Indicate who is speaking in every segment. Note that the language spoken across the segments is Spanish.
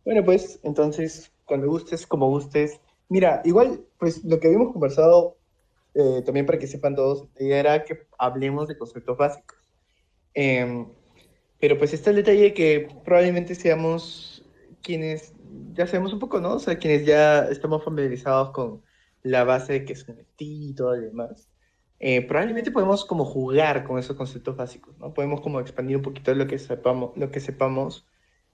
Speaker 1: Bueno, pues entonces, cuando gustes, como gustes. Mira, igual, pues lo que habíamos conversado, también para que sepan todos, era que hablemos de conceptos básicos. Em, pero pues está el detalle que probablemente seamos quienes ya sabemos un poco, ¿no? O sea, quienes ya estamos familiarizados con la base de que es un NFT y todo lo demás. Probablemente
Speaker 2: Mm.
Speaker 1: podemos como jugar con esos conceptos básicos, ¿no? Podemos como expandir un poquito lo que sepamos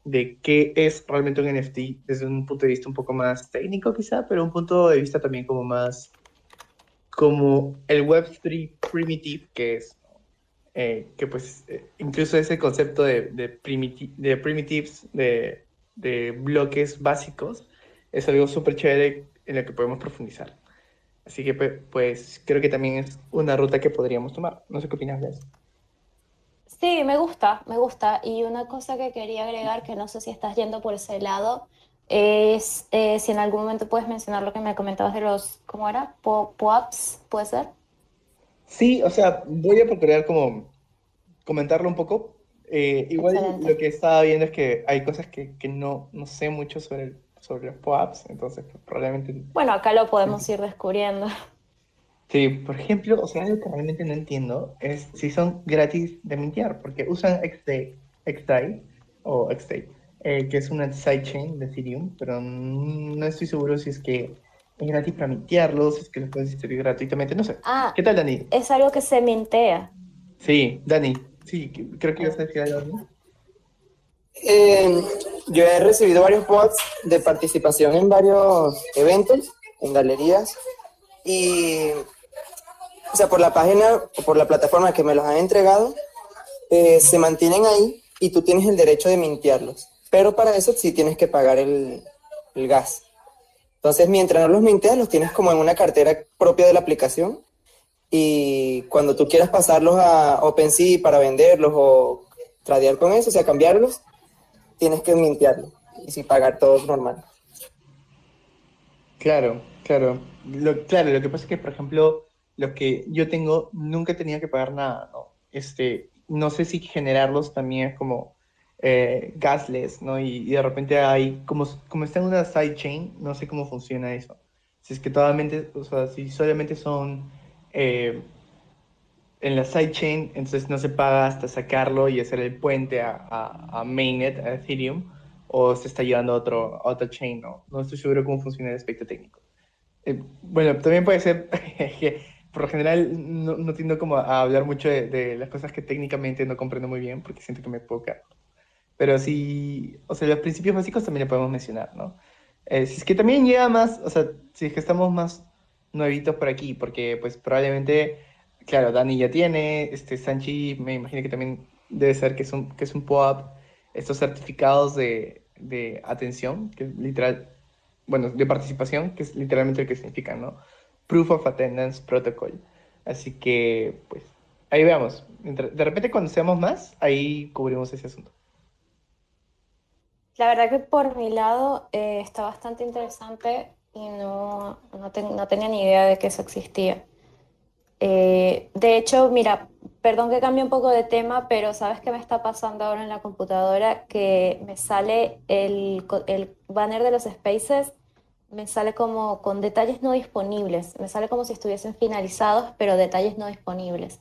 Speaker 1: de qué es realmente un NFT desde un punto de vista un poco más técnico quizá, pero un punto de vista también como más como el Web3 Primitive, que es que pues incluso ese concepto de primitives, de bloques básicos, es algo súper chévere en lo que podemos profundizar. Así que pues creo que también es una ruta que podríamos tomar. No sé qué opinas de eso.
Speaker 2: Sí, me gusta, me gusta. Y una cosa que quería agregar, que no sé si estás yendo por ese lado, es si en algún momento puedes mencionar lo que me comentabas de los, ¿cómo era? Pop-ups, ¿puede ser?
Speaker 1: Sí, o sea, voy a procurar como comentarlo un poco. Igual lo
Speaker 2: Excelente.
Speaker 1: que estaba viendo es que hay cosas que no sé mucho sobre los POAPs, entonces pues, probablemente.
Speaker 2: Bueno, acá lo podemos ir descubriendo.
Speaker 1: Sí, por ejemplo, o sea, algo que realmente no entiendo es si son gratis de mintear, porque usan XDAI o XDAI, que es una sidechain de Ethereum, pero no estoy seguro si es que es gratis para mintearlos, si es que lo puedes distribuir gratuitamente, no sé. ¿Qué
Speaker 2: Ah,
Speaker 1: tal, Dani?
Speaker 2: es algo que se mintea.
Speaker 1: Sí, Dani, sí, creo que ibas
Speaker 2: Ah.
Speaker 1: a decir algo, ¿no?
Speaker 3: Eh, yo he recibido varios bots de participación en varios eventos, en galerías, y, o sea, por la página o por la plataforma que me los han entregado, se mantienen ahí y tú tienes el derecho de mintearlos. Pero para eso sí tienes que pagar el gas. Entonces, mientras no los minteas, los tienes como en una cartera propia de la aplicación y cuando tú quieras pasarlos a OpenSea para venderlos o tradear con eso, o sea, cambiarlos, tienes que mintearlo y sí pagar todo normal.
Speaker 1: Claro, claro. Claro, lo que pasa es que, por ejemplo, lo que yo tengo, nunca tenía que pagar nada, ¿no? No sé si generarlos también es como gasless, ¿no? Y de repente hay, como está en una sidechain, no sé cómo funciona eso. Si es que totalmente, o sea, si solamente son eh, en la sidechain, entonces no se paga hasta sacarlo y hacer el puente a Mainnet, a Ethereum, o se está llevando a otra chain, ¿no? No estoy seguro cómo funciona el aspecto técnico. Bueno, también puede ser que por lo general no tiendo como a hablar mucho de las cosas que técnicamente no comprendo muy bien porque siento que me puedo quedar. Pero sí, o sea, los principios básicos también le podemos mencionar, ¿no? Si es que también llega más, o sea, si es que estamos más nuevitos por aquí, porque pues probablemente, claro, Dani ya tiene, Sanchi me imagino que también debe ser que es un POAP, estos certificados de atención, que es literal, bueno, de participación, que es literalmente lo que significan, ¿no? Proof of Attendance Protocol. Así que, pues, ahí veamos. De repente cuando seamos más, ahí cubrimos ese asunto.
Speaker 2: La verdad que por mi lado está bastante interesante y no tenía ni idea de que eso existía. De hecho, mira, perdón que cambie un poco de tema, pero ¿sabes qué me está pasando ahora en la computadora? Que me sale el banner de los spaces, me sale como con detalles no disponibles, me sale como si estuviesen finalizados, pero detalles no disponibles.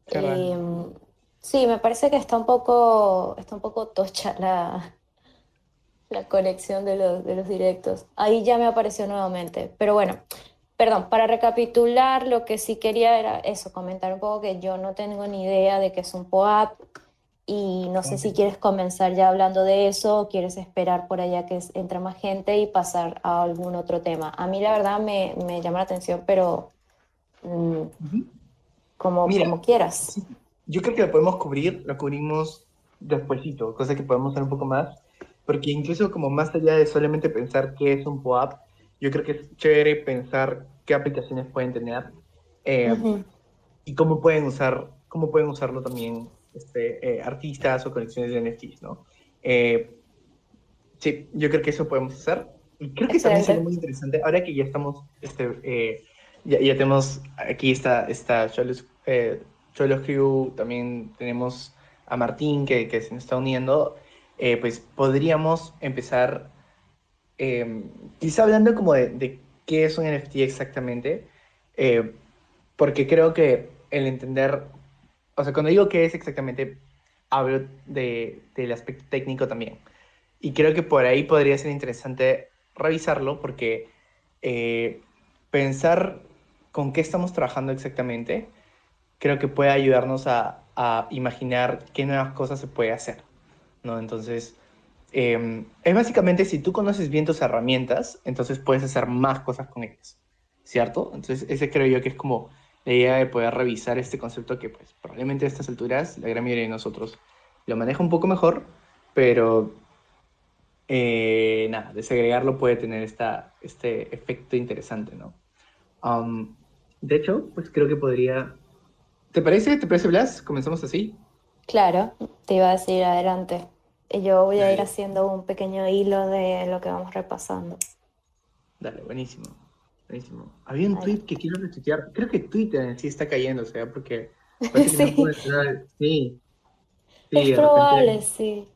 Speaker 1: Qué raro.
Speaker 2: Sí, me parece que está un poco tocha la conexión de los directos. Ahí ya me apareció nuevamente. Pero bueno, perdón, para recapitular, lo que sí quería era eso, comentar un poco que yo no tengo ni idea de qué es un POAP y no sé
Speaker 1: Ok.
Speaker 2: si quieres comenzar ya hablando de eso o quieres esperar por allá que entre más gente y pasar a algún otro tema. A mí la verdad me llama la atención, pero mm,
Speaker 1: Ujú. Mira,
Speaker 2: como quieras.
Speaker 1: sí, yo creo que lo podemos cubrir, lo cubrimos despuesito, cosa que podemos hacer un poco más, porque incluso como más allá de solamente pensar qué es un POAP, yo creo que es chévere pensar qué aplicaciones pueden tener eh,
Speaker 2: Ujú.
Speaker 1: y cómo pueden usarlo también artistas o colecciones de NFTs, ¿no? Eh, sí, yo creo que eso podemos hacer. Y creo que también sería
Speaker 2: Excelente.
Speaker 1: muy interesante, ahora que ya estamos, ya tenemos aquí esta Cholos Crew, también tenemos a Martín que se nos está uniendo, pues podríamos empezar. quizá hablando como de qué es un NFT exactamente, eh, porque creo que el entender, o sea, cuando digo qué es exactamente, hablo del aspecto técnico también. Y creo que por ahí podría ser interesante revisarlo porque eh, pensar con qué estamos trabajando exactamente, creo que puede ayudarnos a imaginar qué nuevas cosas se puede hacer, ¿no? Entonces, es básicamente si tú conoces bien tus herramientas, entonces puedes hacer más cosas con ellas, ¿cierto? Entonces, ese creo yo que es como la idea de poder revisar este concepto que pues probablemente a estas alturas la gran mayoría de nosotros lo maneja un poco mejor, pero nada, desagregarlo puede tener este efecto interesante, ¿no? Um, de hecho, pues creo que podría... ¿Te parece? ¿Te parece, Blas? ¿Comenzamos así?
Speaker 2: Claro, te iba a decir adelante. Yo voy a ir
Speaker 1: Dale,
Speaker 2: haciendo un pequeño hilo de lo que vamos repasando.
Speaker 1: dale, buenísimo. Buenísimo. Había un tweet
Speaker 2: Adelante.
Speaker 1: que quiero retuitear. Creo que Twitter en sí está cayendo, o sea, porque parece que no
Speaker 2: Sí,
Speaker 1: puedo entrar. Sí,
Speaker 2: es
Speaker 1: sí, de
Speaker 2: probable,
Speaker 1: repente.
Speaker 2: sí.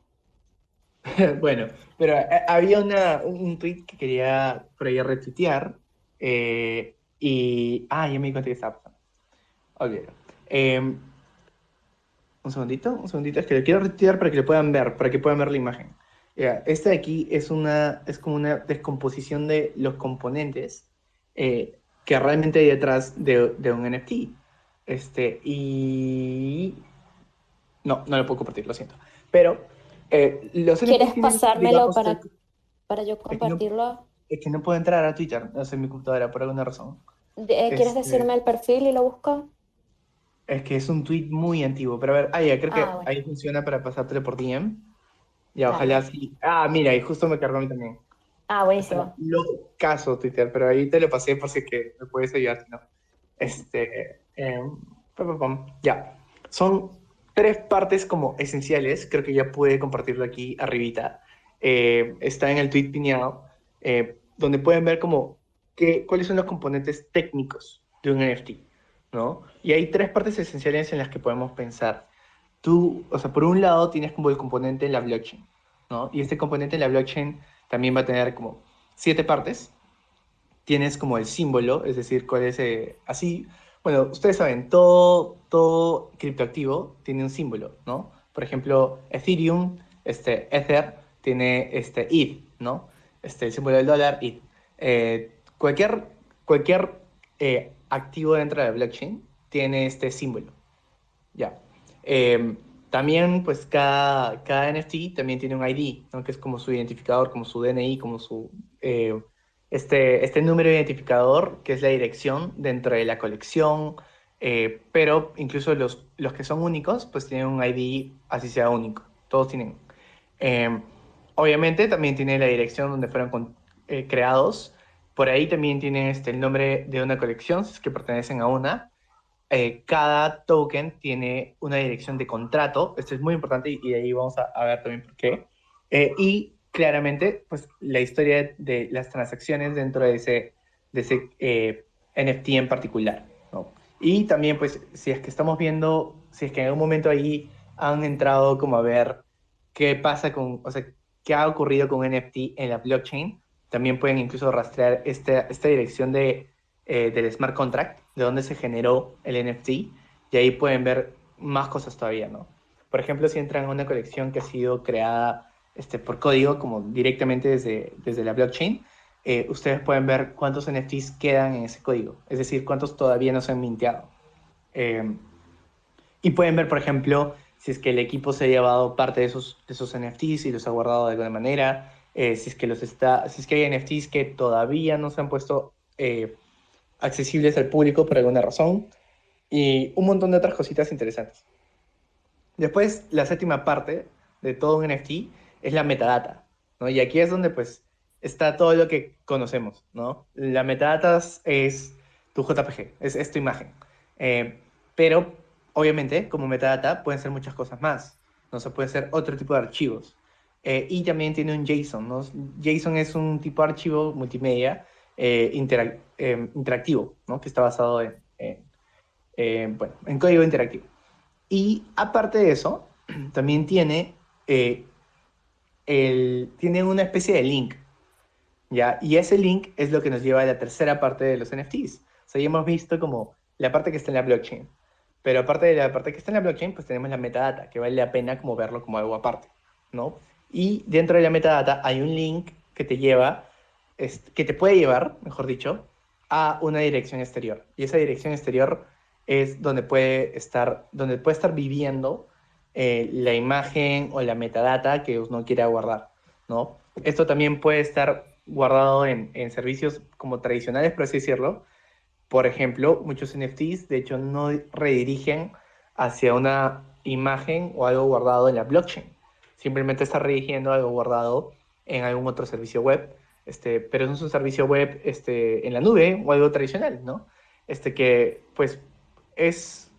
Speaker 1: Bueno, pero había un tweet que quería por ahí retuitear. Y. Ah, ya me di cuenta que estaba pasando. Olvídalo. Eh, un segundito, es que lo quiero retirar para que lo puedan ver, para que puedan ver la imagen. Ya, esta de aquí es como una descomposición de los componentes que realmente hay detrás de un NFT. Y no lo puedo compartir, lo siento. Pero los
Speaker 2: ¿Quieres
Speaker 1: NFTs tienen,
Speaker 2: pasármelo
Speaker 1: digamos,
Speaker 2: para yo
Speaker 1: es que no,
Speaker 2: compartirlo?
Speaker 1: es que no puedo entrar a Twitter, no sé, en mi computadora por alguna razón.
Speaker 2: ¿Quieres decirme
Speaker 1: Este,
Speaker 2: el perfil y lo busco?
Speaker 1: es que es un tweet muy antiguo, pero a ver, ya, creo
Speaker 2: Ah,
Speaker 1: que
Speaker 2: bueno,
Speaker 1: ahí funciona para pasártelo por DM. Ya, ojalá
Speaker 2: dale.
Speaker 1: sí. Ah, mira, y justo me cargó a mí también.
Speaker 2: Ah,
Speaker 1: Está
Speaker 2: buenísimo.
Speaker 1: caso Twitter, pero ahí te lo pasé por si es que me puedes ayudar, si no. Ya. Son tres partes como esenciales, creo que ya pude compartirlo aquí arribita. Está en el tweet piñado, donde pueden ver como cuáles son los componentes técnicos de un NFT, ¿no? Y hay tres partes esenciales en las que podemos pensar. Tú, o sea, por un lado tienes como el componente en la blockchain, ¿no? Y este componente en la blockchain también va a tener como 7 partes. Tienes como el símbolo, es decir, cuál es así. Bueno, ustedes saben, todo criptoactivo tiene un símbolo, ¿no? Por ejemplo, Ethereum, Ether, tiene ETH, ¿no? El símbolo del dólar, ETH. Cualquier activo dentro de la blockchain tiene este símbolo, ya. También, pues, cada NFT también tiene un ID, ¿no? Que es como su identificador, como su DNI, como este número identificador, que es la dirección dentro de la colección, pero incluso los que son únicos, pues tienen un ID así sea único. Todos tienen. Eh, Obviamente también tiene la dirección donde fueron creados. Por ahí también tiene el nombre de una colección, si es que pertenecen a una. Cada token tiene una dirección de contrato, esto es muy importante y de ahí vamos a ver también por qué. Y claramente, pues la historia de las transacciones dentro de ese NFT en particular, ¿no? Y también, pues, si es que estamos viendo, si es que en algún momento ahí han entrado como a ver qué pasa o sea, qué ha ocurrido con NFT en la blockchain, también pueden incluso rastrear esta dirección del smart contract, de dónde se generó el NFT, y ahí pueden ver más cosas todavía, ¿no? Por ejemplo, si entran a una colección que ha sido creada por código, como directamente desde la blockchain, ustedes pueden ver cuántos NFTs quedan en ese código, es decir, cuántos todavía no se han minteado. Eh, y pueden ver, por ejemplo, si es que el equipo se ha llevado parte de esos NFTs y los ha guardado de alguna manera, si es que hay NFTs que todavía no se han puesto accesibles al público por alguna razón, y un montón de otras cositas interesantes. Después, la séptima parte de todo un NFT es la metadata, ¿no? Y aquí es donde, pues, está todo lo que conocemos, ¿no? La metadata es tu JPG, es tu imagen. Eh, pero, obviamente, como metadata pueden ser muchas cosas más, ¿no? Se puede ser otro tipo de archivos. Y también tiene un JSON, ¿no? JSON es un tipo de archivo multimedia interactivo, ¿no? Que está basado bueno, en código interactivo. Y aparte de eso, también tiene una especie de link. ¿ya? Y ese link es lo que nos lleva a la tercera parte de los NFTs. O sea, ya hemos visto como la parte que está en la blockchain. Pero aparte de la parte que está en la blockchain, pues tenemos la metadata, que vale la pena como verlo como algo aparte, ¿no? Y dentro de la metadata hay un link que te lleva, que te puede llevar, mejor dicho, a una dirección exterior. Y esa dirección exterior es donde puede estar viviendo la imagen o la metadata que uno quiera guardar, ¿no? Esto también puede estar guardado en servicios como tradicionales, por así decirlo. Por ejemplo, muchos NFTs, de hecho, no redirigen hacia una imagen o algo guardado en la blockchain. Simplemente está redirigiendo algo guardado en algún otro servicio web, pero no es un servicio web en la nube o algo tradicional, ¿no? Que pues es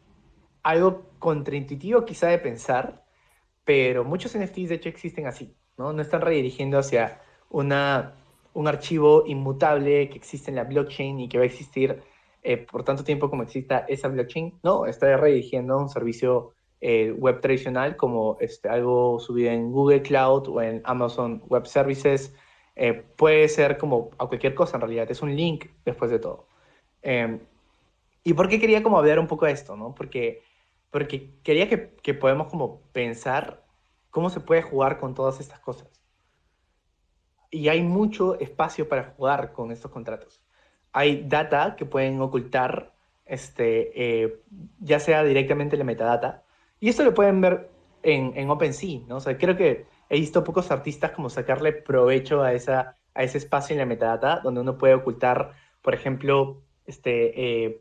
Speaker 1: algo contraintuitivo quizá de pensar, pero muchos NFTs de hecho existen así, ¿no? No están redirigiendo hacia una, un archivo inmutable que existe en la blockchain y que va a existir por tanto tiempo como exista esa blockchain. No, está redirigiendo a un servicio web tradicional como algo subido en Google Cloud o en Amazon Web Services. Puede ser como a cualquier cosa en realidad, es un link después de todo. Eh, ¿Y por qué quería como hablar un poco de esto, no? Porque quería que podamos como pensar cómo se puede jugar con todas estas cosas. Y hay mucho espacio para jugar con estos contratos. Hay data que pueden ocultar, ya sea directamente la metadata, y esto lo pueden ver en OpenSea, ¿no? O sea, creo que he visto pocos artistas como sacarle provecho a ese espacio en la metadata, donde uno puede ocultar, por ejemplo,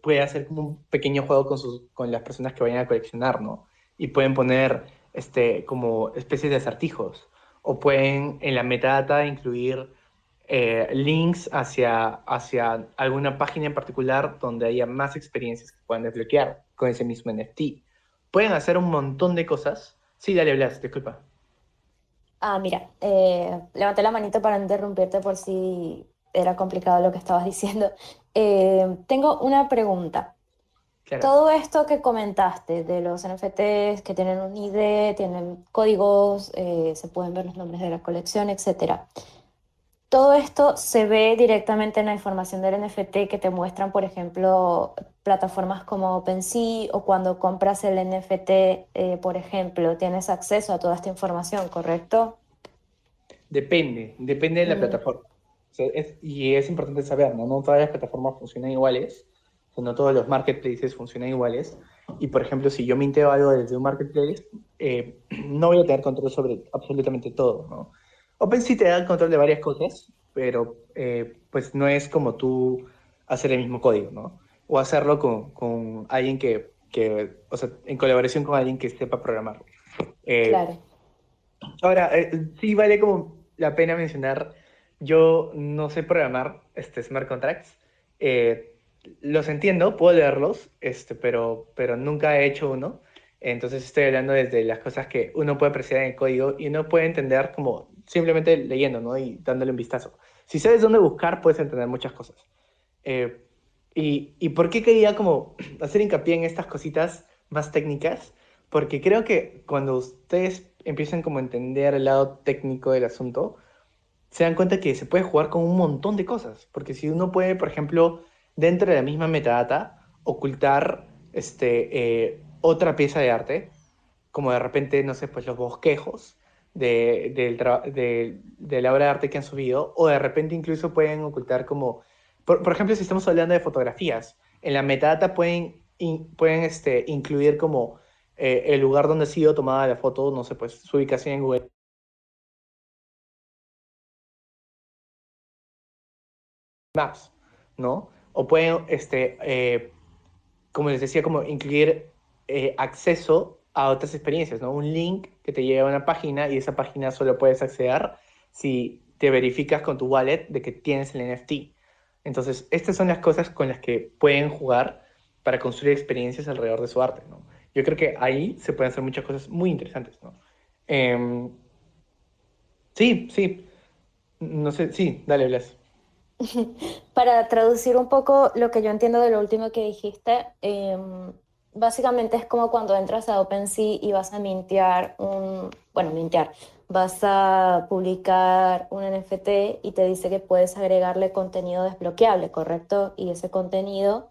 Speaker 1: puede hacer como un pequeño juego con las personas que vayan a coleccionar, ¿no? Y pueden poner como especies de acertijos o pueden en la metadata incluir links hacia alguna página en particular donde haya más experiencias que puedan desbloquear con ese mismo NFT. Pueden hacer un montón de cosas. Sí, dale, Blas, disculpa.
Speaker 2: Ah, mira, levanté la manito para no interrumpirte por si era complicado lo que estabas diciendo. Tengo una pregunta.
Speaker 1: Claro.
Speaker 2: Todo esto que comentaste de los NFTs que tienen un ID, tienen códigos, se pueden ver los nombres de la colección, etcétera. Todo esto se ve directamente en la información del NFT que te muestran, por ejemplo, plataformas como OpenSea o cuando compras el NFT, por ejemplo, tienes acceso a toda esta información, ¿correcto?
Speaker 1: Depende de la
Speaker 2: Mm,
Speaker 1: plataforma. O sea, y es importante saber, ¿no? No todas las plataformas funcionan iguales, o sea, no todos los marketplaces funcionan iguales. Y por ejemplo, si yo minteo algo desde un marketplace, no voy a tener control sobre absolutamente todo, ¿no? OpenSea te da control de varias cosas, pero pues no es como tú hacer el mismo código, ¿no? O hacerlo con alguien o sea, en colaboración con alguien que sepa programar. Eh,
Speaker 2: claro.
Speaker 1: Ahora, sí vale como la pena mencionar, yo no sé programar smart contracts. Eh, los entiendo, puedo leerlos, pero nunca he hecho uno. Entonces estoy hablando desde las cosas que uno puede apreciar en el código y uno puede entender como simplemente leyendo, ¿no? Y dándole un vistazo. Si sabes dónde buscar, puedes entender muchas cosas. Eh, y por qué quería como hacer hincapié en estas cositas más técnicas? Porque creo que cuando ustedes empiezan como a entender el lado técnico del asunto, se dan cuenta que se puede jugar con un montón de cosas. Porque si uno puede, por ejemplo, dentro de la misma metadata, ocultar otra pieza de arte, como de repente, no sé, pues los bosquejos de la obra de arte que han subido, o de repente incluso pueden ocultar como, por ejemplo, si estamos hablando de fotografías, en la metadata pueden incluir como el lugar donde ha sido tomada la foto, no sé, pues su ubicación en Google Maps, ¿no? O pueden, como les decía, como incluir acceso a otras experiencias, ¿no? Un link que te lleva a una página y esa página solo puedes acceder si te verificas con tu wallet de que tienes el NFT. Entonces, estas son las cosas con las que pueden jugar para construir experiencias alrededor de su arte, ¿no? Yo creo que ahí se pueden hacer muchas cosas muy interesantes, ¿no? Em, sí, sí, no sé, sí, dale, Blas.
Speaker 2: Para traducir un poco lo que yo entiendo de lo último que dijiste, básicamente es como cuando entras a OpenSea y vas a mintear, vas a publicar un NFT y te dice que puedes agregarle contenido desbloqueable, ¿correcto? Y ese contenido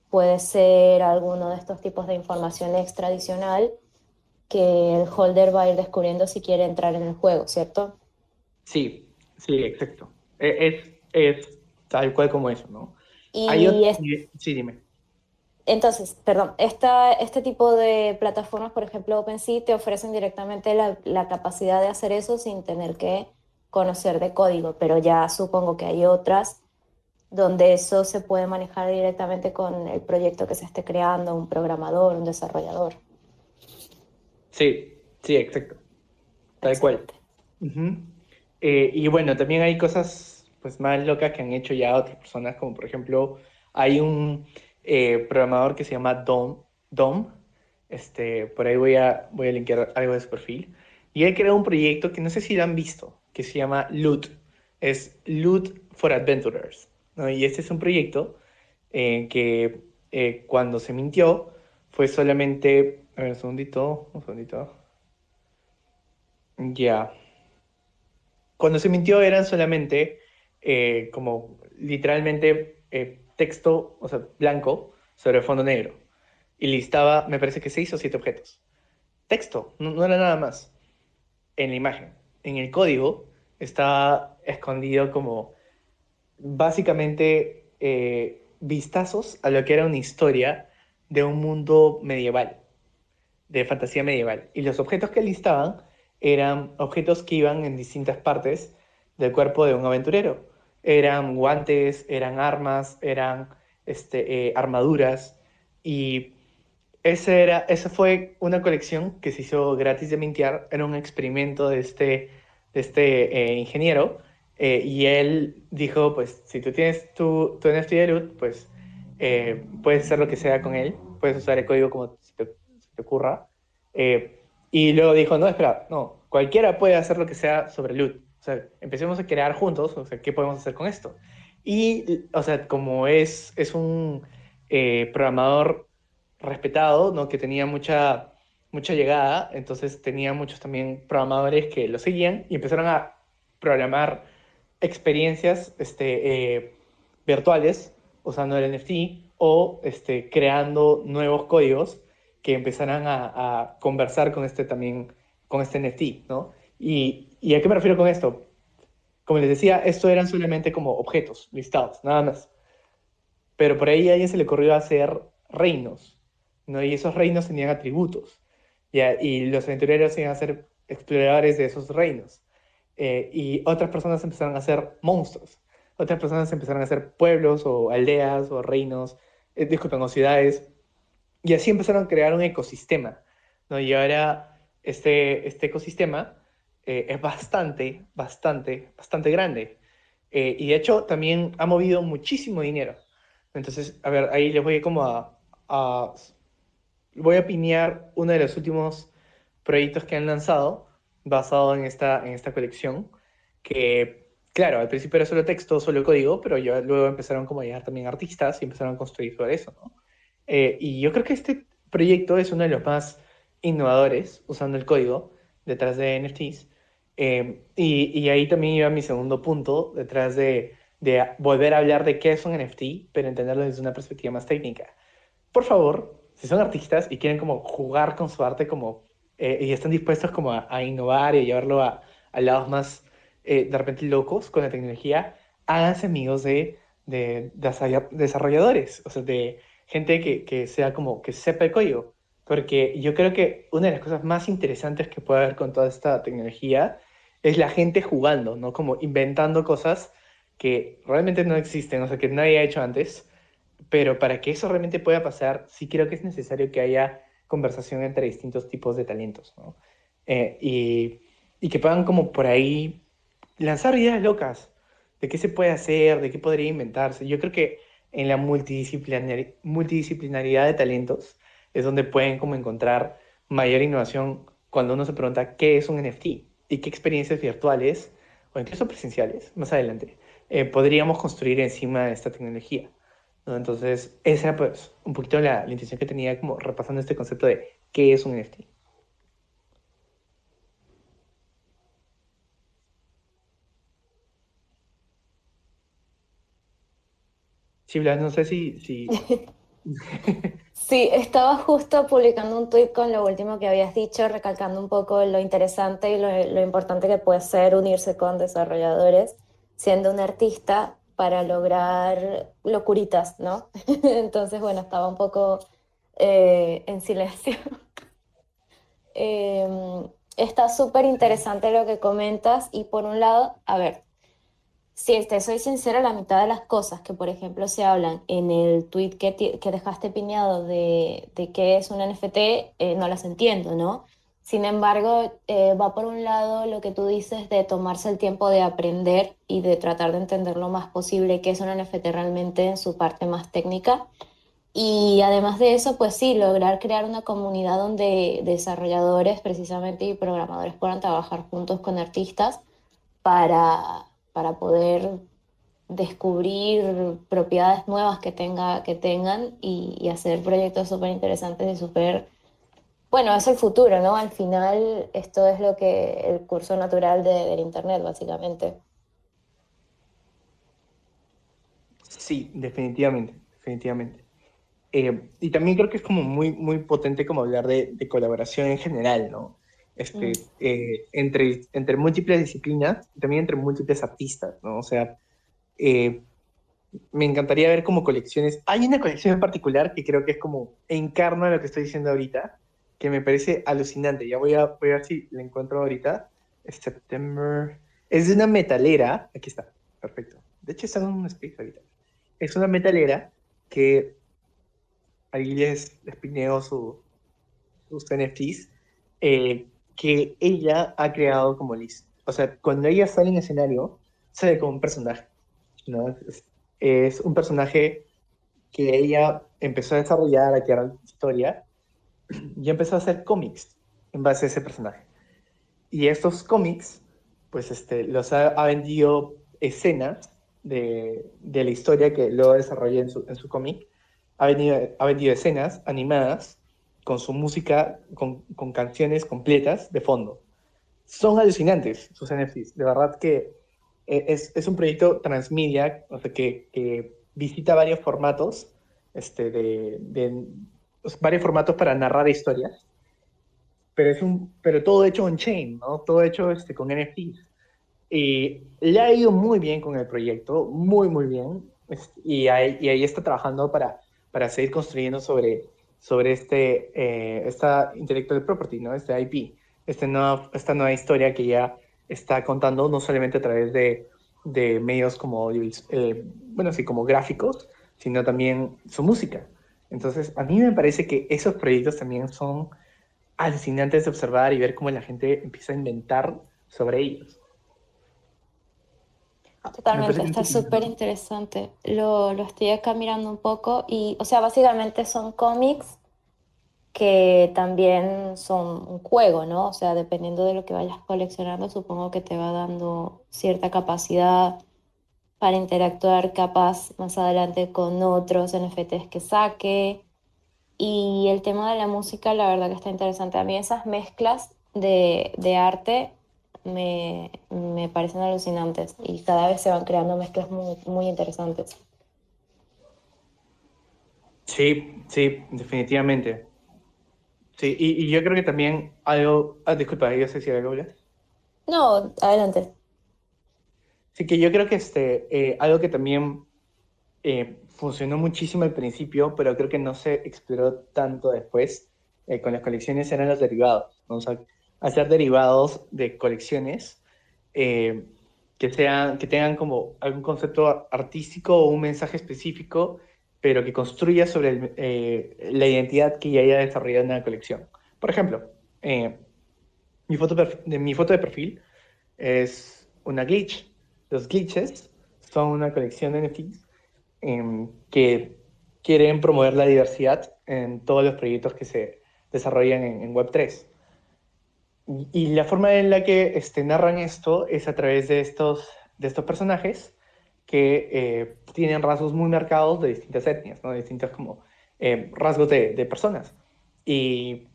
Speaker 2: puede ser alguno de estos tipos de información extra adicional que el holder va a ir descubriendo si quiere entrar en el juego, ¿cierto?
Speaker 1: Sí, sí, exacto. Es tal cual como eso, ¿no? Hay
Speaker 2: Y
Speaker 1: otro...
Speaker 2: es
Speaker 1: Sí, dime.
Speaker 2: Entonces, perdón, este tipo de plataformas, por ejemplo, OpenSea, te ofrecen directamente la capacidad de hacer eso sin tener que conocer de código, pero ya supongo que hay otras donde eso se puede manejar directamente con el proyecto que se esté creando, un programador, un desarrollador.
Speaker 1: Sí, sí, exacto. Tal cual.
Speaker 2: Excelente.
Speaker 1: Ujú. Y bueno, también hay cosas pues más locas que han hecho ya otras personas, como por ejemplo, hay un programador que se llama Dom, por ahí voy a linkear algo de su perfil, y él creó un proyecto que no sé si lo han visto, que se llama Loot, es Loot for Adventurers, ¿no? Y este es un proyecto que cuando se mintió fue solamente, a ver, un segundito, ya. Cuando se mintió eran solamente como literalmente texto, o sea, blanco sobre fondo negro. Y listaba, me parece que 6 o 7 objetos. Texto, no era nada más en la imagen. En el código estaba escondido como básicamente vistazos a lo que era una historia de un mundo medieval, de fantasía medieval. Y los objetos que listaban eran objetos que iban en distintas partes del cuerpo de un aventurero. Eran guantes, eran armas, eran armaduras. Y esa fue una colección que se hizo gratis de mintear. Era un experimento de este ingeniero. Y él dijo, pues, si tú tienes tu NFT de loot, pues puedes hacer lo que sea con él. Puedes usar el código como se te ocurra. Y luego dijo, no, espera, no, cualquiera puede hacer lo que sea sobre loot. O sea, empecemos a crear juntos, o sea, ¿qué podemos hacer con esto? Y, o sea, como es un programador respetado, ¿no? Que tenía mucha llegada, entonces tenía muchos también programadores que lo seguían y empezaron a programar experiencias virtuales usando el NFT o creando nuevos códigos que empezaran a conversar con también, con este NFT, ¿no? ¿Y a qué me refiero con esto? Como les decía, esto eran solamente como objetos listados, nada más. Pero por ahí a alguien se le ocurrió hacer reinos, ¿no? Y esos reinos tenían atributos, ¿ya? Y los aventureros iban a ser exploradores de esos reinos. Y otras personas empezaron a hacer monstruos, otras personas empezaron a hacer pueblos o aldeas o reinos, disculpen, o ciudades, y así empezaron a crear un ecosistema, ¿no? Y ahora este ecosistema es bastante grande. Y de hecho también ha movido muchísimo dinero. Entonces, a ver, ahí les voy como a voy a pinear uno de los últimos proyectos que han lanzado basado en esta colección, que, claro, al principio era solo texto, solo código, pero ya luego empezaron como a llegar también artistas y empezaron a construir sobre eso, ¿no? Y yo creo que este proyecto es uno de los más innovadores usando el código detrás de NFTs. Y ahí también iba mi segundo punto, detrás de volver a hablar de qué es un NFT, pero entenderlo desde una perspectiva más técnica. Por favor, si son artistas y quieren como jugar con su arte como, y están dispuestos como a innovar y llevarlo a lados más de repente locos con la tecnología, háganse amigos de desarrolladores, o sea, de gente que sea como que sepa el código. Porque yo creo que una de las cosas más interesantes que puede haber con toda esta tecnología es la gente jugando, ¿no? Como inventando cosas que realmente no existen, o sea, que nadie ha hecho antes, pero para que eso realmente pueda pasar, sí creo que es necesario que haya conversación entre distintos tipos de talentos, ¿no? Y que puedan como por ahí lanzar ideas locas de qué se puede hacer, de qué podría inventarse. Yo creo que en la multidisciplinaridad de talentos es donde pueden como encontrar mayor innovación cuando uno se pregunta qué es un NFT y qué experiencias virtuales o incluso presenciales más adelante podríamos construir encima de esta tecnología. ¿no? Entonces, esa era pues un poquito la intención que tenía como repasando este concepto de qué es un NFT. Sí, Blas, no sé si...
Speaker 2: Sí, estaba justo publicando un tuit con lo último que habías dicho, recalcando un poco lo interesante y lo importante que puede ser unirse con desarrolladores, siendo un artista para lograr locuritas, ¿no? Entonces, bueno, estaba un poco en silencio. Está súper interesante lo que comentas y por un lado, a ver. Si te soy sincera, la mitad de las cosas que, por ejemplo, se hablan en el tweet que dejaste piñado de qué es un NFT, no las entiendo, ¿no? Sin embargo, va por un lado lo que tú dices de tomarse el tiempo de aprender y de tratar de entender lo más posible qué es un NFT realmente en su parte más técnica. Y además de eso, pues sí, lograr crear una comunidad donde desarrolladores precisamente y programadores puedan trabajar juntos con artistas para poder descubrir propiedades nuevas que tengan y hacer proyectos súper interesantes y súper... Bueno, es el futuro, ¿no? Al final esto es lo que el curso natural del Internet, básicamente.
Speaker 1: Sí, definitivamente, definitivamente. Y también creo que es como muy potente como hablar de colaboración en general, ¿no?
Speaker 2: Mm.
Speaker 1: Entre múltiples disciplinas, y también entre múltiples artistas, ¿no? O sea, eh, me encantaría ver como colecciones. Hay una colección en particular que creo que es como encarna lo que estoy diciendo ahorita, que me parece alucinante. Ya voy a ver si la encuentro ahorita. Es September. Es de una metalera. Aquí está, perfecto. De hecho, está en un space ahorita. Es una metalera que ahí les pineo sus NFTs, que ella ha creado como Liz. O sea, cuando ella sale en escenario, sale como un personaje, ¿no? Es un personaje que ella empezó a desarrollar, a crear historia, y empezó a hacer cómics en base a ese personaje. Y estos cómics, pues ha vendido escenas de la historia que luego desarrolla en su cómic. Ha vendido escenas animadas con su música, con canciones completas de fondo. Son alucinantes sus NFTs. De verdad que es un proyecto transmedia, o sea, que visita varios formatos, varios formatos para narrar historias, pero todo hecho on-chain, ¿no? Todo hecho con NFTs. Y le ha ido muy bien con el proyecto, muy bien. Y ahí está trabajando para seguir construyendo sobre esta intellectual property, ¿no? Este IP, esta nueva historia que ya está contando no solamente a través de medios como, bueno, sí, como gráficos, sino también su música. Entonces, a mí me parece que esos proyectos también son alucinantes de observar y ver cómo la gente empieza a inventar sobre ellos. Me
Speaker 2: Totalmente,
Speaker 1: parece que es
Speaker 2: está
Speaker 1: súper
Speaker 2: súper
Speaker 1: interesante.
Speaker 2: interesante. Lo estoy acá mirando un poco y, o sea, básicamente son cómics que también son un juego, ¿no? O sea, dependiendo de lo que vayas coleccionando, supongo que te va dando cierta capacidad para interactuar capaz más adelante con otros NFTs que saque. Y el tema de la música, la verdad que está interesante. A mí esas mezclas de arte me parecen alucinantes y cada vez se van creando mezclas muy interesantes.
Speaker 1: Sí, sí, definitivamente. Sí, y yo creo que también algo. Ah, disculpa, yo sé si algo hablas.
Speaker 2: No, adelante.
Speaker 1: Sí, que yo creo que algo que también funcionó muchísimo al principio, pero creo que no se exploró tanto después con las colecciones eran los derivados, ¿no? O sea, hacer derivados de colecciones eh, que tengan como algún concepto artístico o un mensaje específico, pero que construya sobre la identidad que ya haya desarrollado en una colección. Por ejemplo, eh, mi foto de perfil es una glitch. Los glitches son una colección de NFTs que quieren promover la diversidad en todos los proyectos que se desarrollan en Web3. Y la forma en la que narran esto es a través de estos personajes que tienen rasgos muy marcados de distintas etnias, ¿no? De distintos como rasgos de personas. Y,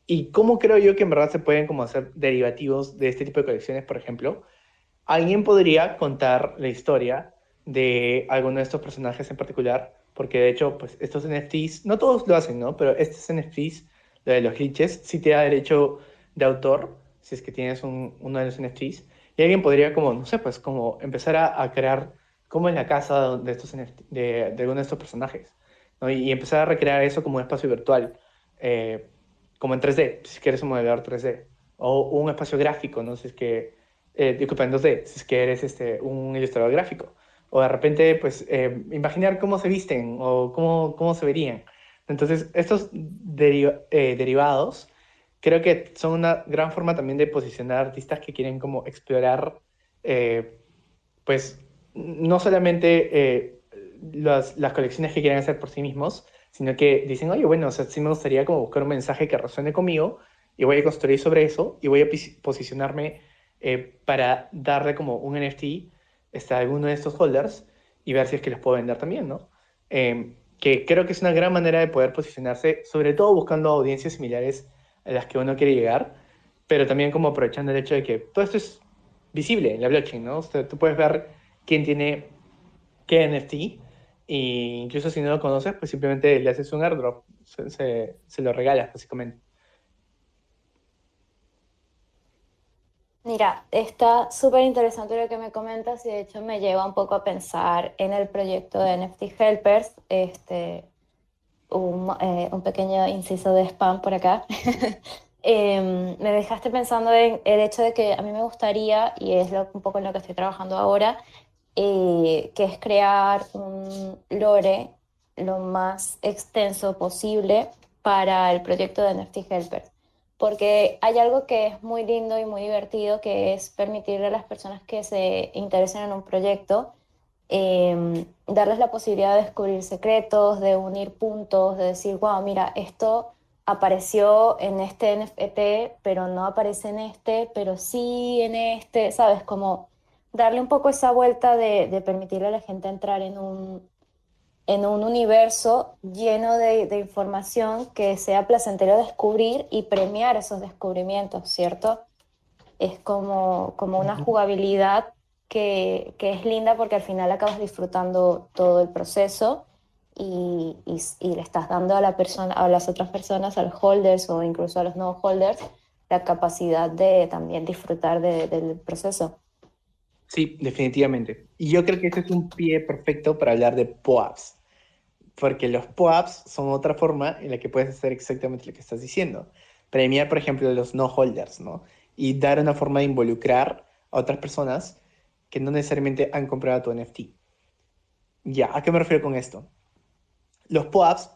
Speaker 1: y cómo creo yo que en verdad se pueden como hacer derivativos de este tipo de colecciones, por ejemplo. Alguien podría contar la historia de alguno de estos personajes en particular, porque de hecho, pues estos NFTs, no todos lo hacen, ¿no? Pero estos NFTs, lo de los glitches, sí te da derecho de autor, si es que tienes uno de los NFTs, y alguien podría como, no sé, pues como empezar a crear como en la casa de estos NFT, de alguno de estos personajes, ¿no? Y empezar a recrear eso como un espacio virtual, eh, como en 3D, si quieres un modelador 3D, o un espacio gráfico, ¿no? Si es que disculpa, en 2D, si es que eres un ilustrador gráfico. O de repente, pues, imaginar cómo se visten o cómo se verían. Entonces, estos derivados creo que son una gran forma también de posicionar artistas que quieren como explorar, eh, pues, no solamente las colecciones que quieren hacer por sí mismos, sino que dicen, oye, bueno, o sea, sí me gustaría como buscar un mensaje que resuene conmigo y voy a construir sobre eso y voy a posicionarme para darle como un NFT a alguno de estos holders y ver si es que los puedo vender también, ¿no? Que creo que es una gran manera de poder posicionarse, sobre todo buscando audiencias similares a las que uno quiere llegar, pero también como aprovechando el hecho de que todo esto es visible en la blockchain, ¿no? O sea, tú puedes ver quién tiene qué NFT e incluso si no lo conoces, pues simplemente le haces un airdrop, se lo regalas básicamente.
Speaker 2: Mira, está súper interesante lo que me comentas y de hecho me lleva un poco a pensar en el proyecto de NFT Helpers, un pequeño inciso de spam por acá. Me dejaste pensando en el hecho de que a mí me gustaría, y es un poco en lo que estoy trabajando ahora, que es crear un lore lo más extenso posible para el proyecto de NFT Helpers. Porque hay algo que es muy lindo y muy divertido, que es permitirle a las personas que se interesen en un proyecto darles la posibilidad de descubrir secretos, de unir puntos, de decir, wow, mira, esto apareció en este NFT, pero no aparece en este, pero sí en este, ¿sabes? Como darle un poco esa vuelta de permitirle a la gente entrar en un universo lleno de información que sea placentero descubrir y premiar esos descubrimientos, ¿cierto? Es como una
Speaker 1: Ujú.
Speaker 2: jugabilidad que es linda porque al final acabas disfrutando todo el proceso y le estás dando a la persona, a las otras personas, a los holders o incluso a los no holders, la capacidad de también disfrutar del proceso.
Speaker 1: Sí, definitivamente. Y yo creo que ese es un pie perfecto para hablar de POAPs, porque los POAPs son otra forma en la que puedes hacer exactamente lo que estás diciendo. Premiar, por ejemplo, a los no holders, ¿no? Y dar una forma de involucrar a otras personas que no necesariamente han comprado tu NFT. Ya, ¿a qué me refiero con esto? Los POAPs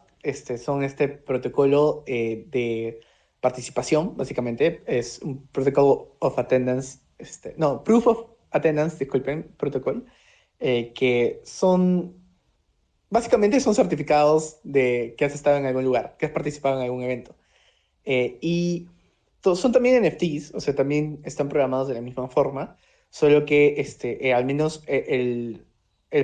Speaker 1: son este protocolo de participación, básicamente. Es un Protocol of Attendance, no, Proof of Attendance, disculpen, protocol, que son, básicamente son certificados de que has estado en algún lugar, que has participado en algún evento. Y son también NFTs, o sea, también están programados de la misma forma, solo que al menos el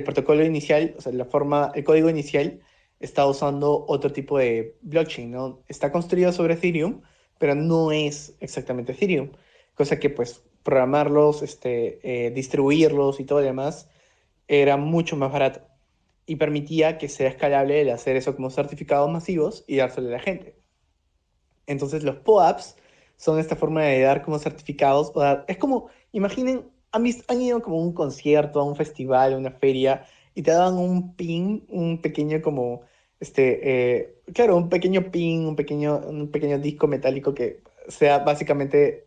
Speaker 1: protocolo inicial, o sea, la forma, el código inicial está usando otro tipo de blockchain, ¿no? Está construido sobre Ethereum, pero no es exactamente Ethereum, cosa que pues programarlos, distribuirlos y todo lo demás era mucho más barato y permitía que sea escalable el hacer eso como certificados masivos y dárselo a la gente. Entonces los POAPs son esta forma de dar como certificados, es como, imaginen, han ido como a un concierto, a un festival, a una feria, y te dan un pin, un pequeño como, claro, un pequeño pin, un pequeño disco metálico que sea básicamente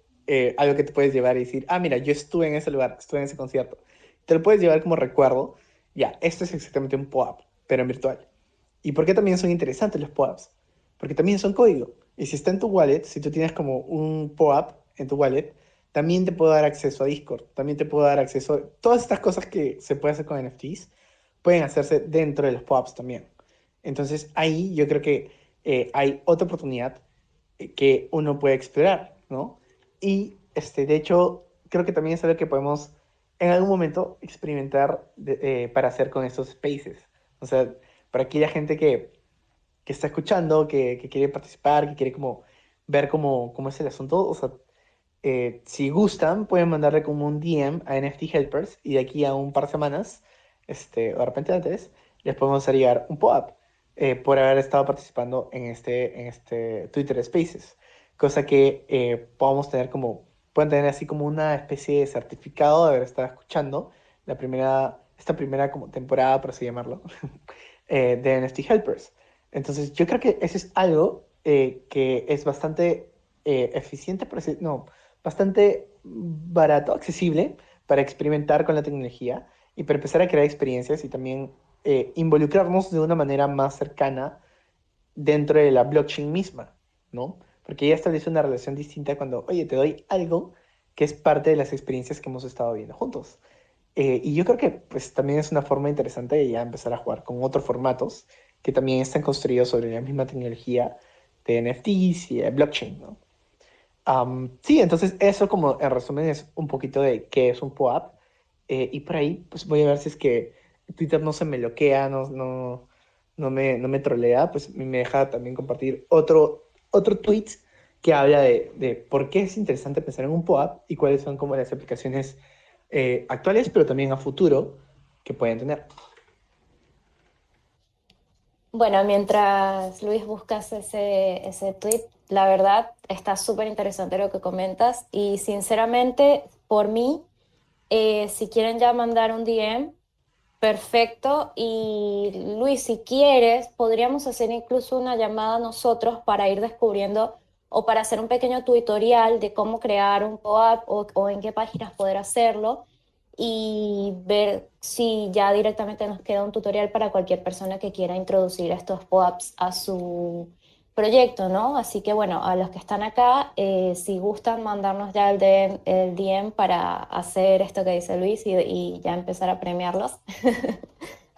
Speaker 1: algo que te puedes llevar y decir, ah, mira, yo estuve en ese lugar, estuve en ese concierto. Te lo puedes llevar como recuerdo. Ya, esto es exactamente un POAP, pero en virtual. ¿Y por qué también son interesantes los POAPs? Porque también son código. Y si está en tu wallet, si tú tienes como un POAP en tu wallet, también te puedo dar acceso a Discord, también te puedo dar acceso a todas estas cosas que se puede hacer con NFTs, pueden hacerse dentro de los POAPs también. Entonces ahí yo creo que hay otra oportunidad que uno puede explorar, ¿no? Y de hecho, creo que también es algo que podemos en algún momento experimentar para hacer con estos spaces. O sea, para aquella gente que está escuchando, que quiere participar, que quiere como ver cómo es el asunto, o sea, si gustan, pueden mandarle como un DM a NFT Helpers y de aquí a un par de semanas, o de repente antes, les podemos hacer llegar un pop-up por haber estado participando en este Twitter Spaces. Cosa que podamos tener pueden tener así como una especie de certificado de haber estado escuchando esta primera como temporada, por así llamarlo, de NFT Helpers. Entonces, yo creo que eso es algo que es bastante eficiente, no, bastante barato, accesible para experimentar con la tecnología y para empezar a crear experiencias y también involucrarnos de una manera más cercana dentro de la blockchain misma, ¿no? Porque ya establece una relación distinta cuando, oye, te doy algo que es parte de las experiencias que hemos estado viendo juntos. Y yo creo que pues también es una forma interesante de ya empezar a jugar con otros formatos que también están construidos sobre la misma tecnología de NFTs y de blockchain, ¿no? Sí, entonces eso como en resumen es un poquito de qué es un POAP. Y por ahí pues voy a ver si es que Twitter no se me bloquea, no me trolea, pues me deja también compartir otro tweet que habla de por qué es interesante pensar en un POAP y cuáles son como las aplicaciones actuales, pero también a futuro que pueden tener.
Speaker 2: Bueno, mientras Luis buscas ese tweet, la verdad está súper interesante lo que comentas y sinceramente, por mí, si quieren ya mandar un DM, perfecto. Y Luis, si quieres, podríamos hacer incluso una llamada nosotros para ir descubriendo o para hacer un pequeño tutorial de cómo crear un POAP o en qué páginas poder hacerlo y ver si ya directamente nos queda un tutorial para cualquier persona que quiera introducir estos POAPs a su proyecto, ¿no? Así que bueno, a los que están acá, si gustan mandarnos ya el DM para hacer esto que dice Luis y ya empezar a premiarlos,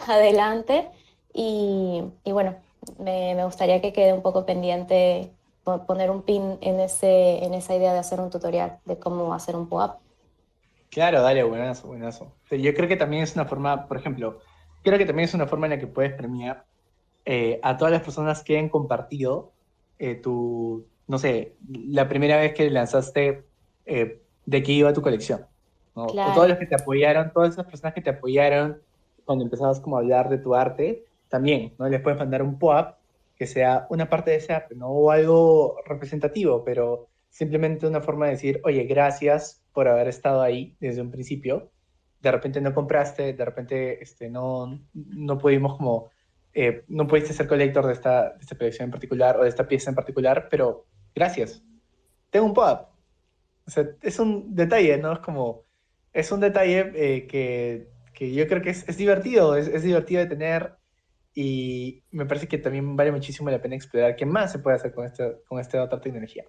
Speaker 2: adelante. Y bueno, me gustaría que quede un poco pendiente poner un pin en esa idea de hacer un tutorial de cómo hacer un POAP.
Speaker 1: Claro, dale, buenazo, buenazo. O sea, yo creo que también es una forma, por ejemplo, creo que también es una forma en la que puedes premiar a todas las personas que han compartido no sé, la primera vez que lanzaste de qué iba tu colección, ¿no? O todos
Speaker 2: Claro.
Speaker 1: los que te apoyaron, todas esas personas que te apoyaron cuando empezabas como a hablar de tu arte, también, ¿no? Les puedes mandar un POAP que sea una parte de ese arte, ¿no? O algo representativo, pero simplemente una forma de decir, oye, gracias por haber estado ahí desde un principio. De repente no compraste, de repente no pudimos como no pudiste ser colector de esta colección en particular o de esta pieza en particular, pero gracias. Tengo un pop. O sea, es un detalle, ¿no? Es un detalle que yo creo que es divertido, es divertido de tener y me parece que también vale muchísimo la pena explorar qué más se puede hacer con esta otra tecnología.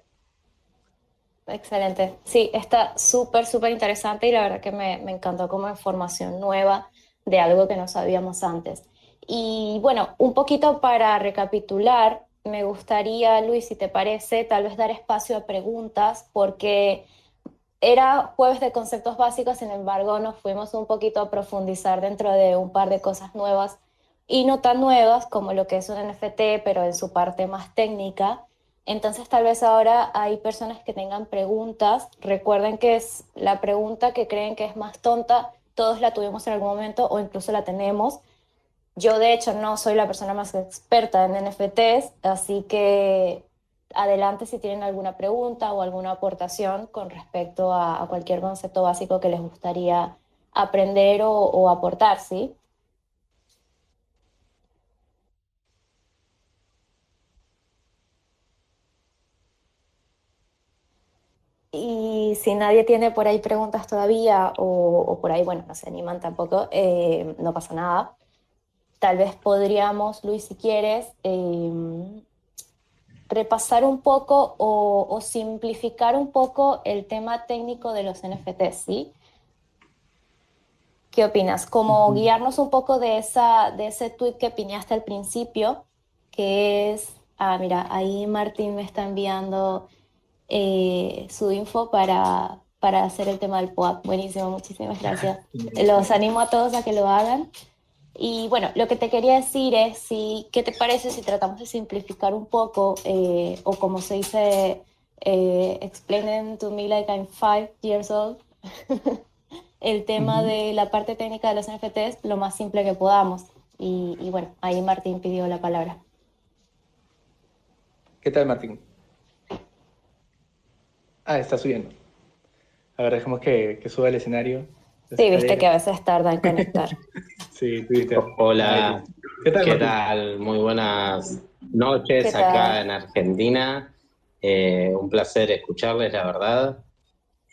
Speaker 2: Excelente. Sí, está súper, súper interesante y la verdad que me encantó como información nueva de algo que no sabíamos antes. Y bueno, un poquito para recapitular, me gustaría, Luis, si te parece, tal vez dar espacio a preguntas, porque era jueves de conceptos básicos, sin embargo, nos fuimos un poquito a profundizar dentro de un par de cosas nuevas y no tan nuevas como lo que es un NFT, pero en su parte más técnica. Entonces, tal vez ahora hay personas que tengan preguntas. Recuerden que es la pregunta que creen que es más tonta. Todos la tuvimos en algún momento o incluso la tenemos. Yo, de hecho, no soy la persona más experta en NFTs, así que adelante si tienen alguna pregunta o alguna aportación con respecto a cualquier concepto básico que les gustaría aprender o aportar, ¿sí? Y si nadie tiene por ahí preguntas todavía o por ahí, bueno, no se animan tampoco, no pasa nada. Tal vez podríamos, Luis, si quieres, repasar un poco o simplificar un poco el tema técnico de los NFTs, ¿sí? ¿Qué opinas? Como
Speaker 1: Ujú.
Speaker 2: guiarnos un poco de ese tweet que piñaste al principio, que es, mira, ahí Martín me está enviando su info para hacer el tema del POAP. Buenísimo, muchísimas gracias. Los animo a todos a que lo hagan. Y bueno, lo que te quería decir es, ¿qué te parece si tratamos de simplificar un poco, o como se dice, explaining to me like I'm 5 years old, el tema
Speaker 1: Ujú.
Speaker 2: de la parte técnica de los NFTs lo más simple que podamos? Y bueno, ahí Martín pidió la palabra.
Speaker 1: ¿Qué tal, Martín? Ah, está subiendo. A ver, dejemos que suba el escenario, las
Speaker 2: Sí, viste que
Speaker 1: escaleras.
Speaker 2: a veces tarda en conectar.
Speaker 1: Sí, Twitter. Ahí
Speaker 4: Hola,
Speaker 1: listo. ¿Qué tal,
Speaker 4: ¿qué
Speaker 1: Martín?
Speaker 4: tal? Muy buenas
Speaker 2: ¿Qué
Speaker 4: noches acá
Speaker 2: tal?
Speaker 4: en Argentina. Un placer escucharles, la verdad.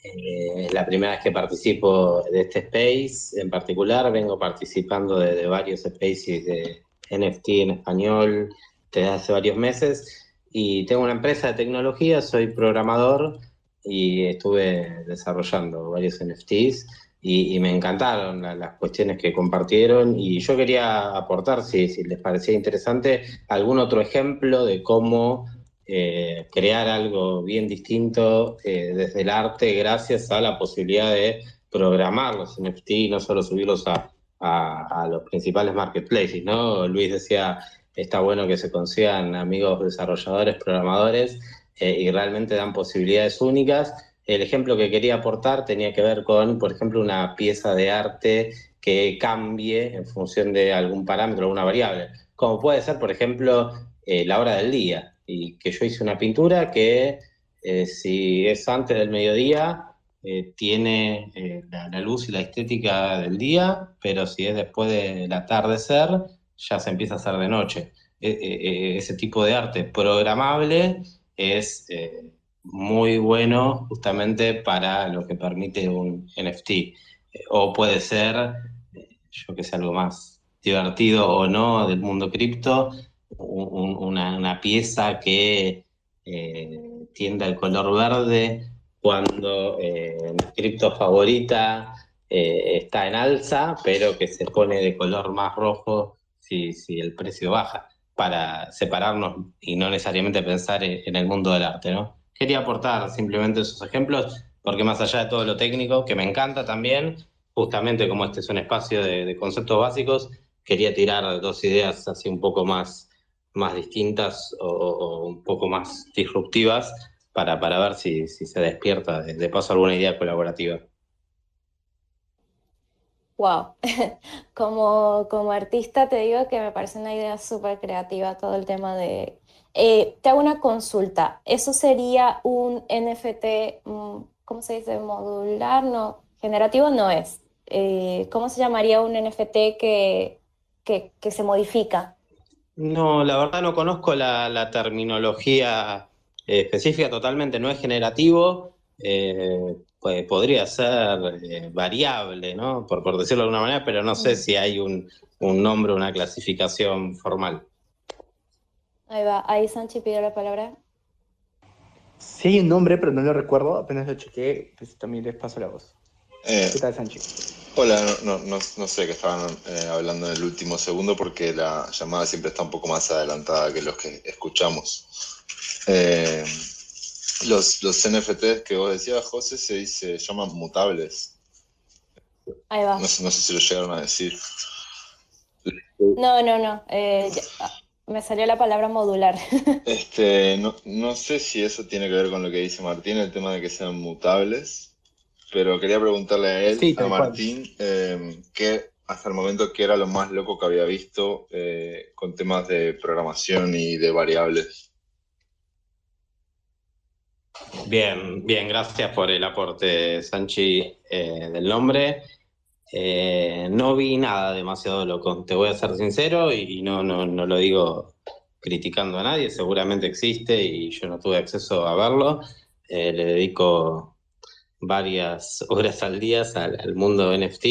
Speaker 4: Es la primera vez que participo de este space en particular. Vengo participando de varios spaces de NFT en español desde hace varios meses. Y tengo una empresa de tecnología, soy programador y estuve desarrollando varios NFTs y me encantaron las cuestiones que compartieron. Y yo quería aportar, si les parecía interesante, algún otro ejemplo de cómo crear algo bien distinto desde el arte gracias a la posibilidad de programar los NFT y no solo subirlos a los principales marketplaces, ¿no? Luis decía, está bueno que se consigan amigos desarrolladores, programadores, y realmente dan posibilidades únicas. El ejemplo que quería aportar tenía que ver con, por ejemplo, una pieza de arte que cambie en función de algún parámetro, alguna variable, como puede ser, por ejemplo, la hora del día, y que yo hice una pintura que si es antes del mediodía, tiene la luz y la estética del día, pero si es después del atardecer, ya se empieza a hacer de noche. Ese tipo de arte programable es muy bueno justamente para lo que permite un NFT. O puede ser, yo que sé, algo más divertido o no del mundo cripto, una pieza que tienda el color verde cuando mi cripto favorita está en alza, pero que se pone de color más rojo si el precio baja, para separarnos y no necesariamente pensar en el mundo del arte, ¿no? Quería aportar simplemente esos ejemplos, porque más allá de todo lo técnico, que me encanta también, justamente como este es un espacio de conceptos básicos, quería tirar dos ideas así un poco más distintas o un poco más disruptivas para ver si se despierta de paso alguna idea colaborativa.
Speaker 2: Wow. Como artista te digo que me parece una idea súper creativa todo el tema de... te hago una consulta. ¿Eso sería un NFT, cómo se dice? Modular, no, generativo no es. ¿Cómo se llamaría un NFT que se modifica?
Speaker 4: No, la verdad no conozco la terminología específica, totalmente no es generativo, pues podría ser variable, ¿no? Por decirlo de alguna manera, pero no sé
Speaker 2: Mm,
Speaker 4: si hay un nombre, una clasificación formal.
Speaker 2: ahí va, ahí Sanchi pidió la palabra.
Speaker 1: Sí hay un nombre, pero no lo recuerdo. Apenas lo chequeé, pues también les paso la voz.
Speaker 5: Eh,
Speaker 1: ¿Qué tal, Sanchi?
Speaker 5: Hola, no sé que estaban hablando en el último segundo porque la llamada siempre está un poco más adelantada que los que escuchamos. Eh, los NFTs que vos decías, José, se llaman mutables.
Speaker 2: Ahí va.
Speaker 5: No sé si lo llegaron a decir.
Speaker 2: No, no, no. Me salió la palabra modular.
Speaker 5: No sé si eso tiene que ver con lo que dice Martín, el tema de que sean mutables, pero quería preguntarle a él,
Speaker 1: Sí,
Speaker 5: a
Speaker 1: tal cual.
Speaker 5: Martín, qué hasta el momento qué era lo más loco que había visto con temas de programación y de variables.
Speaker 4: Bien, bien, gracias por el aporte, Sanchi, del nombre. No vi nada demasiado loco, te voy a ser sincero y no lo digo criticando a nadie, seguramente existe y yo no tuve acceso a verlo. Le dedico varias horas al día al mundo NFT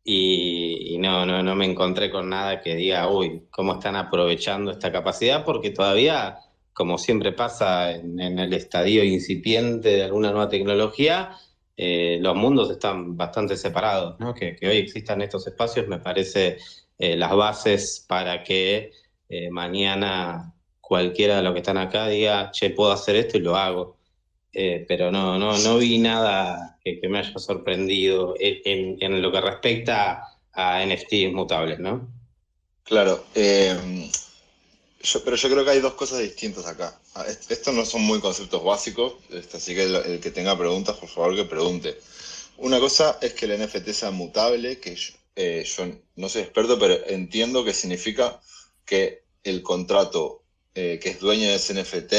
Speaker 4: y no me encontré con nada que diga, uy, cómo están aprovechando esta capacidad, porque todavía, como siempre pasa en el estadio incipiente de alguna nueva tecnología, los mundos están bastante separados, ¿no? Que hoy existan estos espacios me parece las bases para que mañana cualquiera de los que están acá diga, che, puedo hacer esto y lo hago. pero no vi nada que me haya sorprendido en lo que respecta a NFTs mutables, ¿no?
Speaker 5: Claro, pero yo creo que hay dos cosas distintas acá. Estos no son muy conceptos básicos, así que el que tenga preguntas, por favor, que pregunte. Una cosa es que el NFT sea mutable, que yo no soy experto, pero entiendo que significa que el contrato que es dueño de ese NFT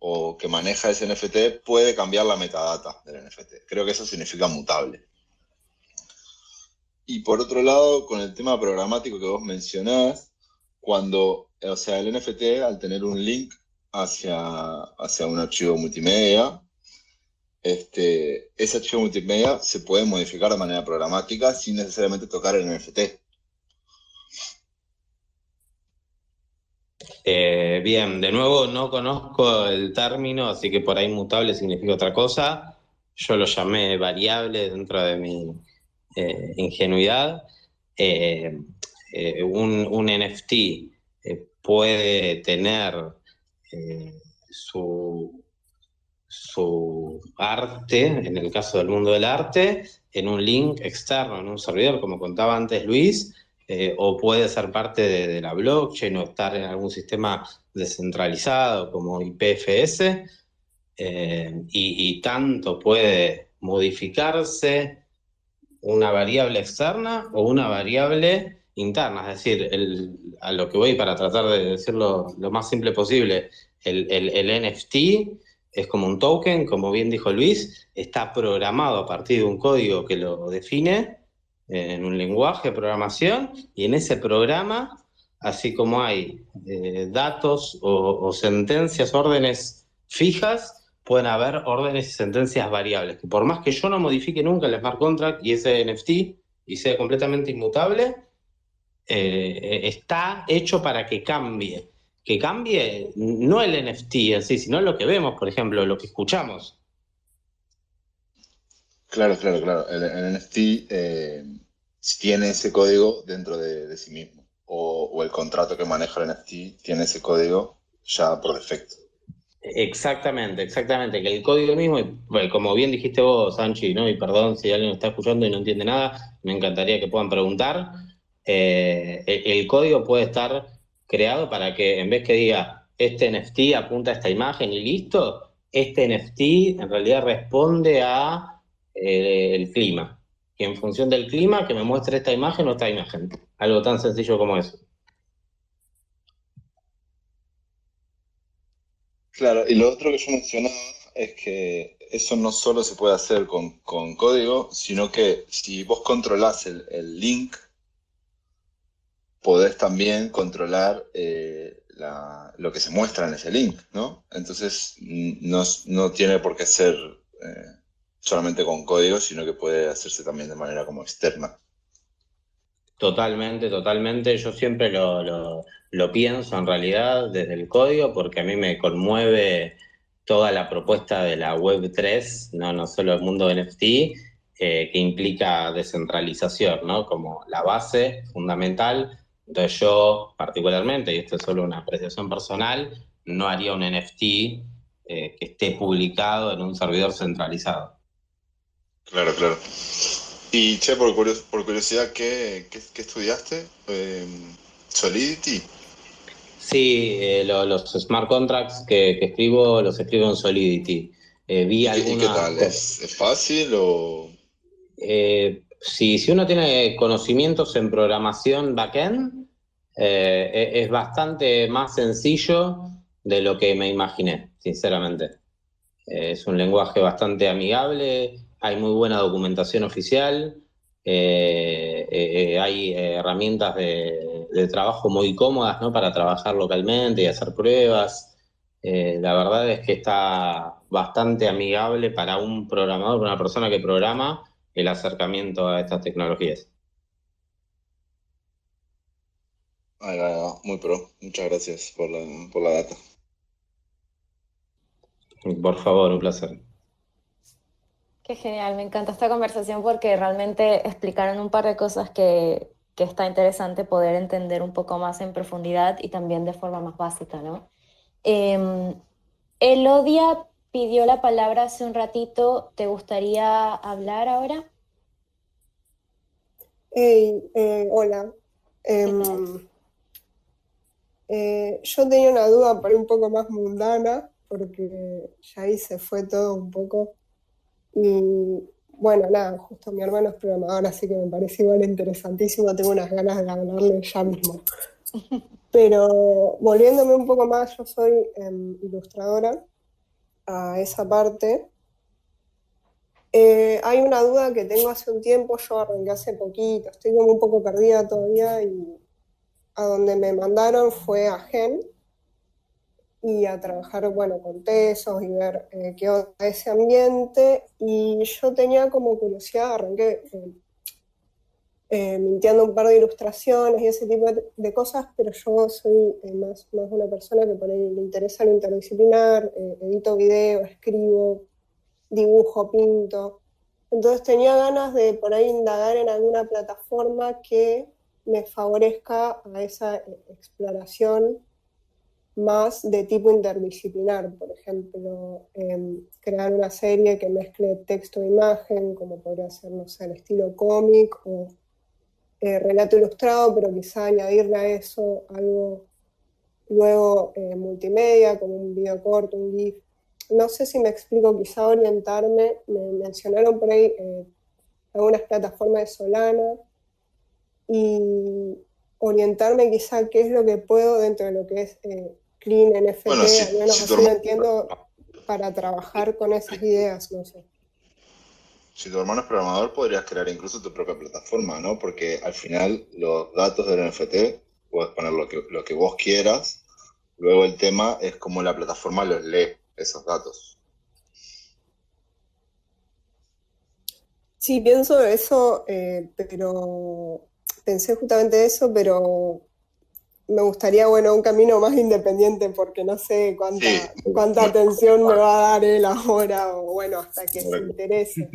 Speaker 5: o que maneja ese NFT puede cambiar la metadata del NFT. Creo que eso significa mutable. Y por otro lado, con el tema programático que vos mencionás, o sea, el NFT al tener un link hacia un archivo multimedia, ese archivo multimedia se puede modificar de manera programática sin necesariamente tocar el NFT.
Speaker 4: Bien, de nuevo no conozco el término, así que por ahí mutable significa otra cosa. Yo lo llamé variable dentro de mi ingenuidad. Eh, un NFT puede tener eh, su, su arte, en el caso del mundo del arte, en un link externo, en un servidor, como contaba antes Luis, o puede ser parte de la blockchain o estar en algún sistema descentralizado como IPFS, y tanto puede modificarse una variable externa o una variable interna. Es decir, a lo que voy para tratar de decirlo lo más simple posible, el NFT es como un token, como bien dijo Luis, está programado a partir de un código que lo define en un lenguaje de programación, y en ese programa, así como hay datos o sentencias, órdenes fijas, pueden haber órdenes y sentencias variables, que por más que yo no modifique nunca el smart contract y ese NFT y sea completamente inmutable, está hecho para que cambie no el NFT en sí, sino lo que vemos, por ejemplo, lo que escuchamos.
Speaker 5: Claro, claro, claro. El NFT tiene ese código dentro de sí mismo. O el contrato que maneja el NFT tiene ese código ya por defecto.
Speaker 4: Exactamente, exactamente, que el código mismo, y, bueno, como bien dijiste vos, Sanchi, ¿no? Y perdón si alguien está escuchando y no entiende nada, me encantaría que puedan preguntar. El código puede estar creado para que en vez que diga este NFT apunta a esta imagen y listo, este NFT en realidad responde a el clima. Y en función del clima, que me muestre esta imagen o esta imagen. Algo tan sencillo como eso.
Speaker 5: Claro, y lo otro que yo mencionaba es que eso no solo se puede hacer con código, sino que si vos controlás el link, podés también controlar lo que se muestra en ese link, ¿no? Entonces, no tiene por qué ser solamente con código, sino que puede hacerse también de manera como externa.
Speaker 4: Totalmente, totalmente. Yo siempre lo pienso en realidad desde el código, porque a mí me conmueve toda la propuesta de la Web3, no solo el mundo NFT, que implica descentralización, ¿no? Como la base fundamental. Entonces yo particularmente, y esto es solo una apreciación personal, no haría un NFT que esté publicado en un servidor centralizado.
Speaker 5: Claro, claro. Y che, por curiosidad, ¿qué estudiaste? ¿Solidity?
Speaker 4: Sí, los smart contracts que escribo, los escribo en Solidity. Vi
Speaker 5: ¿Y qué
Speaker 4: algunas
Speaker 5: tal? ¿Es fácil o...?
Speaker 4: si uno tiene conocimientos en programación backend, es bastante más sencillo de lo que me imaginé, sinceramente. Es un lenguaje bastante amigable, hay muy buena documentación oficial, hay herramientas de trabajo muy cómodas, ¿no? Para trabajar localmente y hacer pruebas. La verdad es que está bastante amigable para un programador, para una persona que programa, el acercamiento a estas tecnologías.
Speaker 5: Ahí va, muy pro. Muchas gracias por la data.
Speaker 4: Por favor, un placer.
Speaker 2: Qué genial, me encanta esta conversación porque realmente explicaron un par de cosas que está interesante poder entender un poco más en profundidad y también de forma más básica, ¿no? Elodia pidió la palabra hace un ratito. ¿Te gustaría hablar ahora?
Speaker 6: Hey, hola.
Speaker 2: ¿Qué tal?
Speaker 6: Yo tenía una duda por ahí un poco más mundana, porque ya ahí se fue todo un poco. Y bueno, nada, justo mi hermano es programador, así que me parece igual interesantísimo. Tengo unas ganas de hablarle ya mismo. Pero volviéndome un poco más, yo soy ilustradora a esa parte. Hay una duda que tengo hace un tiempo, yo arranqué hace poquito, estoy como un poco perdida todavía y a donde me mandaron fue a Gen y a trabajar, bueno, con tesos y ver qué onda ese ambiente. Y yo tenía como curiosidad, arranqué mintiendo un par de ilustraciones y ese tipo de cosas, pero yo soy más una persona que por ahí le interesa lo interdisciplinar, edito video, escribo, dibujo, pinto. Entonces tenía ganas de por ahí indagar en alguna plataforma que me favorezca a esa exploración más de tipo interdisciplinar. Por ejemplo, crear una serie que mezcle texto e imagen, como podría ser, no sé, el estilo cómic o relato ilustrado, pero quizá añadirle a eso algo luego multimedia, como un video corto, un GIF. No sé si me explico, quizá orientarme. Me mencionaron por ahí algunas plataformas de Solana y orientarme quizá qué es lo que puedo dentro de lo que es Clean NFT,
Speaker 5: Bueno,
Speaker 6: al menos
Speaker 5: si tu
Speaker 6: así lo
Speaker 5: hermano,
Speaker 6: entiendo, para trabajar con esas ideas, no sé.
Speaker 5: si tu hermano es programador, podrías crear incluso tu propia plataforma, ¿no? Porque al final los datos del NFT, puedes poner lo que vos quieras, luego el tema es cómo la plataforma los lee, esos datos.
Speaker 6: Sí, pienso eso, pero pensé justamente eso, pero me gustaría, bueno, un camino más independiente porque no sé
Speaker 5: Sí,
Speaker 6: cuánta atención me va a dar él ahora o bueno, hasta que se interese.